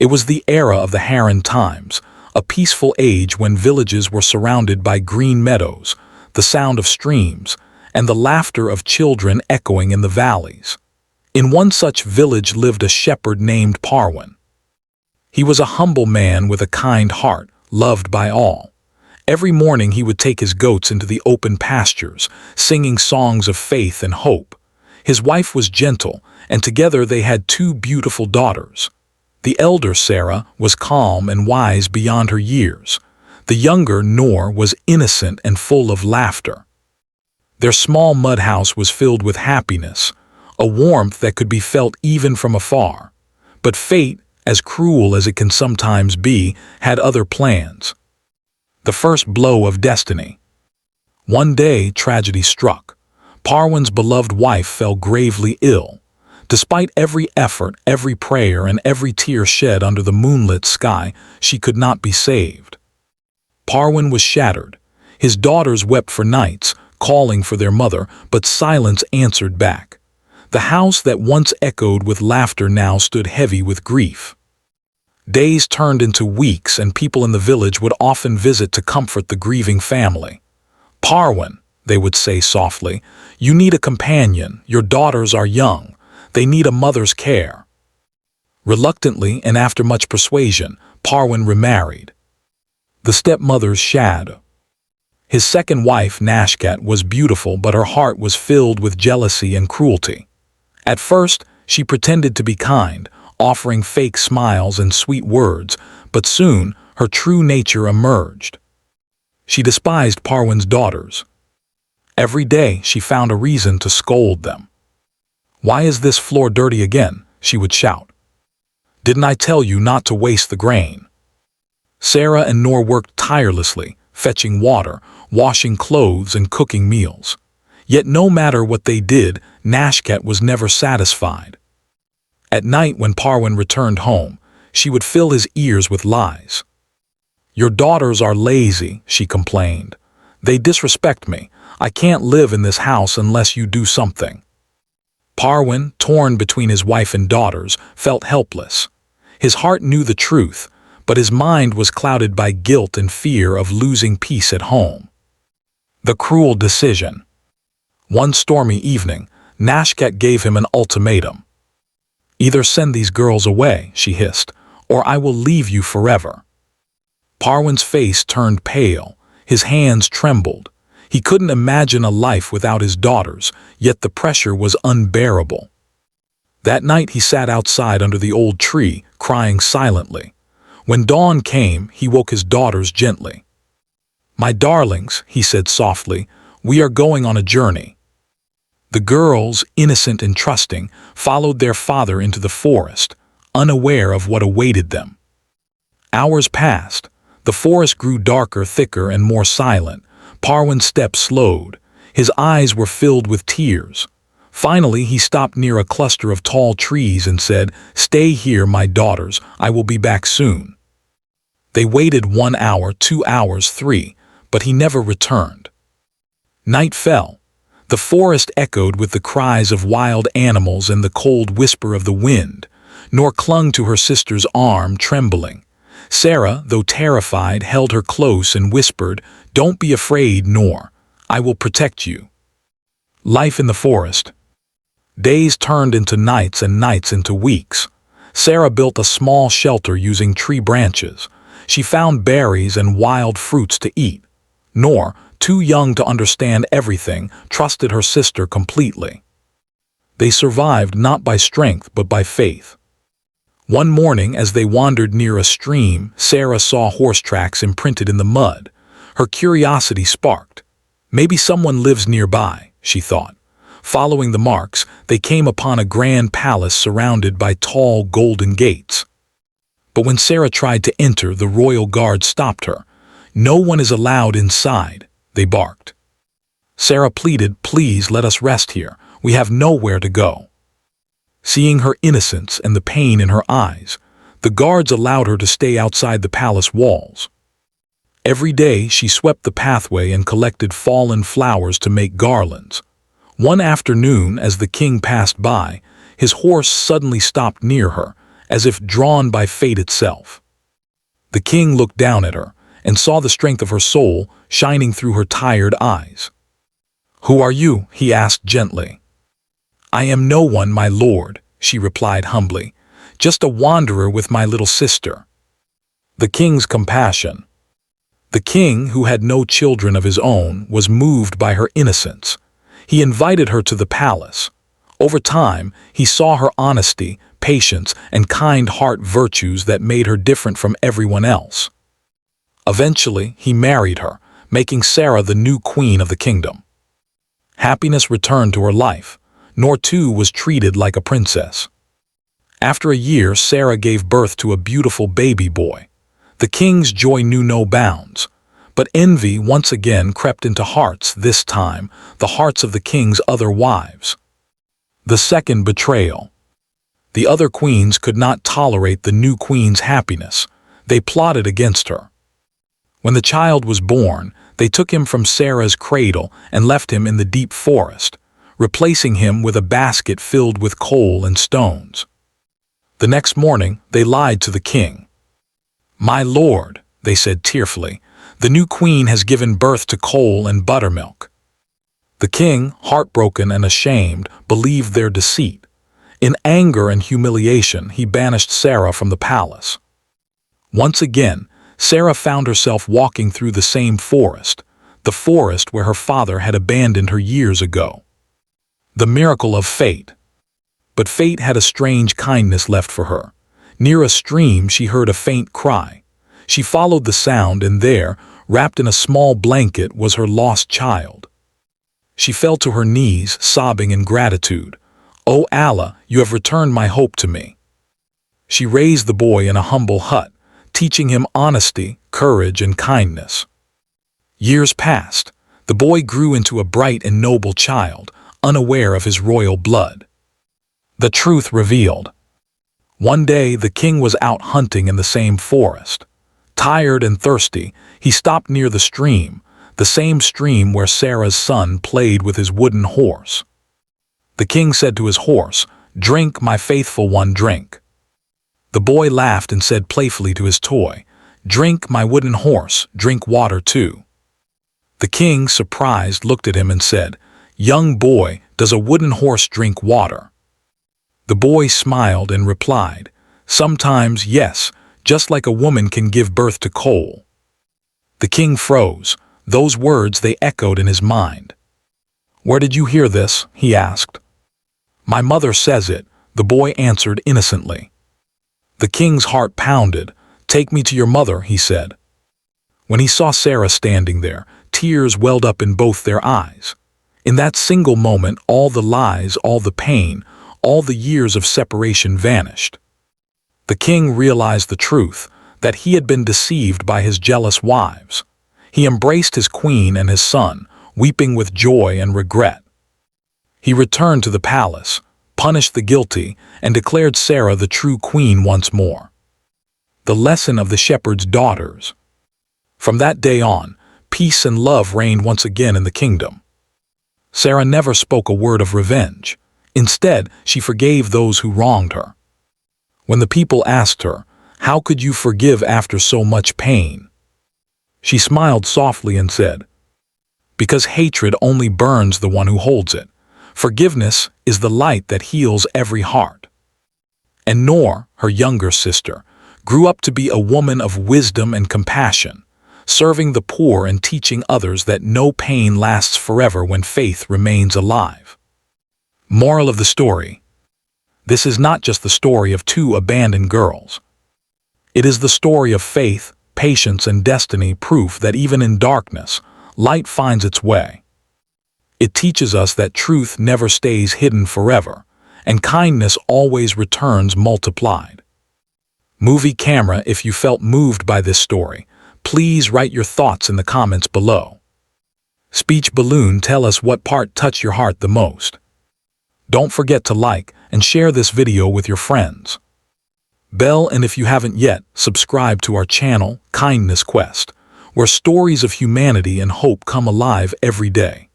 It was the era of the Harane times, a peaceful age when villages were surrounded by green meadows, the sound of streams, and the laughter of children echoing in the valleys. In one such village lived a shepherd named Parwin. He was a humble man with a kind heart, loved by all. Every morning he would take his goats into the open pastures, singing songs of faith and hope. His wife was gentle, and together they had two beautiful daughters. The elder, Sarah, was calm and wise beyond her years. The younger, Noor, was innocent and full of laughter. Their small mud house was filled with happiness, a warmth that could be felt even from afar. But fate, as cruel as it can sometimes be, had other plans. The first blow of destiny. One day, tragedy struck. Parwin's beloved wife fell gravely ill. Despite every effort, every prayer, and every tear shed under the moonlit sky, she could not be saved. Parwin was shattered. His daughters wept for nights, calling for their mother, but silence answered back. The house that once echoed with laughter now stood heavy with grief. Days turned into weeks, and people in the village would often visit to comfort the grieving family. "Parwin," they would say softly, "you need a companion. Your daughters are young. They need a mother's care." Reluctantly, and after much persuasion, Parwin remarried. The stepmother's shadow. His second wife, Nashkat, was beautiful, but her heart was filled with jealousy and cruelty. At first, she pretended to be kind, offering fake smiles and sweet words, but soon her true nature emerged. She despised Parwin's daughters. Every day she found a reason to scold them. "Why is this floor dirty again?" she would shout. "Didn't I tell you not to waste the grain?" Sarah and Noor worked tirelessly, fetching water, washing clothes, and cooking meals. Yet no matter what they did, Nashkat was never satisfied. At night, when Parwin returned home, she would fill his ears with lies. "Your daughters are lazy," she complained. "They disrespect me. I can't live in this house unless you do something." Parwin, torn between his wife and daughters, felt helpless. His heart knew the truth, but his mind was clouded by guilt and fear of losing peace at home. The cruel decision. One stormy evening, Nashkat gave him an ultimatum. "Either send these girls away," she hissed, "or I will leave you forever." Parwin's face turned pale, his hands trembled. He couldn't imagine a life without his daughters, yet the pressure was unbearable. That night he sat outside under the old tree, crying silently. When dawn came, he woke his daughters gently. "My darlings," he said softly, "we are going on a journey." The girls, innocent and trusting, followed their father into the forest, unaware of what awaited them. Hours passed. The forest grew darker, thicker, and more silent. Parwin's steps slowed. His eyes were filled with tears. Finally, he stopped near a cluster of tall trees and said, "Stay here, my daughters. I will be back soon." They waited 1 hour, 2 hours, 3, but he never returned. Night fell. The forest echoed with the cries of wild animals and the cold whisper of the wind. Noor clung to her sister's arm, trembling. Sarah, though terrified, held her close and whispered, "Don't be afraid, Noor. I will protect you." Life in the forest. Days turned into nights and nights into weeks. Sarah built a small shelter using tree branches. She found berries and wild fruits to eat. Noor, too young to understand everything, trusted her sister completely. They survived not by strength but by faith. One morning, as they wandered near a stream, Sarah saw horse tracks imprinted in the mud. Her curiosity sparked. "Maybe someone lives nearby," she thought. Following the marks, they came upon a grand palace surrounded by tall golden gates. But when Sarah tried to enter, the royal guard stopped her. "No one is allowed inside," they barked. Sarah pleaded, "Please let us rest here. We have nowhere to go." Seeing her innocence and the pain in her eyes, the guards allowed her to stay outside the palace walls. Every day she swept the pathway and collected fallen flowers to make garlands. One afternoon, as the king passed by, his horse suddenly stopped near her, as if drawn by fate itself. The king looked down at her and saw the strength of her soul shining through her tired eyes. "Who are you?" he asked gently. "I am no one, my lord," she replied humbly, "just a wanderer with my little sister." The king's compassion. The king, who had no children of his own, was moved by her innocence. He invited her to the palace. Over time, he saw her honesty, patience, and kind heart virtues that made her different from everyone else. Eventually, he married her, making Sarah the new queen of the kingdom. Happiness returned to her life. Noor too was treated like a princess. After a year, Sarah gave birth to a beautiful baby boy. The king's joy knew no bounds. But envy once again crept into hearts, this time the hearts of the king's other wives. The second betrayal. The other queens could not tolerate the new queen's happiness. They plotted against her. When the child was born, they took him from Sarah's cradle and left him in the deep forest, replacing him with a basket filled with coal and stones. The next morning, they lied to the king. "My lord," they said tearfully, "the new queen has given birth to coal and buttermilk." The king, heartbroken and ashamed, believed their deceit. In anger and humiliation, he banished Sarah from the palace. Once again, Sarah found herself walking through the same forest, the forest where her father had abandoned her years ago. The miracle of fate. But fate had a strange kindness left for her. Near a stream, she heard a faint cry. She followed the sound, and there, wrapped in a small blanket, was her lost child. She fell to her knees, sobbing in gratitude. "O Allah, you have returned my hope to me." She raised the boy in a humble hut, teaching him honesty, courage, and kindness. Years passed. The boy grew into a bright and noble child, unaware of his royal blood. The truth revealed. One day, the king was out hunting in the same forest. Tired and thirsty, he stopped near the stream, the same stream where Sarah's son played with his wooden horse. The king said to his horse, "Drink, my faithful one, drink." The boy laughed and said playfully to his toy, "Drink, my wooden horse, drink water too." The king, surprised, looked at him and said, "Young boy, does a wooden horse drink water?" The boy smiled and replied, "Sometimes, yes, just like a woman can give birth to coal." The king froze. Those words, they echoed in his mind. "Where did you hear this?" he asked. "My mother says it," the boy answered innocently. The king's heart pounded. "Take me to your mother," he said. When he saw Sarah standing there, tears welled up in both their eyes. In that single moment, all the lies, all the pain, all the years of separation vanished. The king realized the truth, that he had been deceived by his jealous wives. He embraced his queen and his son, weeping with joy and regret. He returned to the palace, punished the guilty, and declared Sarah the true queen once more. The lesson of the shepherd's daughters. From that day on, peace and love reigned once again in the kingdom. Sarah never spoke a word of revenge. Instead, she forgave those who wronged her. When the people asked her, "How could you forgive after so much pain?" she smiled softly and said, "Because hatred only burns the one who holds it. Forgiveness is the light that heals every heart." And Noor, her younger sister, grew up to be a woman of wisdom and compassion, serving the poor and teaching others that no pain lasts forever when faith remains alive. Moral of the story. This is not just the story of two abandoned girls. It is the story of faith, patience, and destiny, proof that even in darkness, light finds its way. It teaches us that truth never stays hidden forever, and kindness always returns multiplied. Movie camera, if you felt moved by this story, please write your thoughts in the comments below. Speech balloon, tell us what part touched your heart the most. Don't forget to like and share this video with your friends. Bell, and if you haven't yet, subscribe to our channel, Kindness Quest, where stories of humanity and hope come alive every day.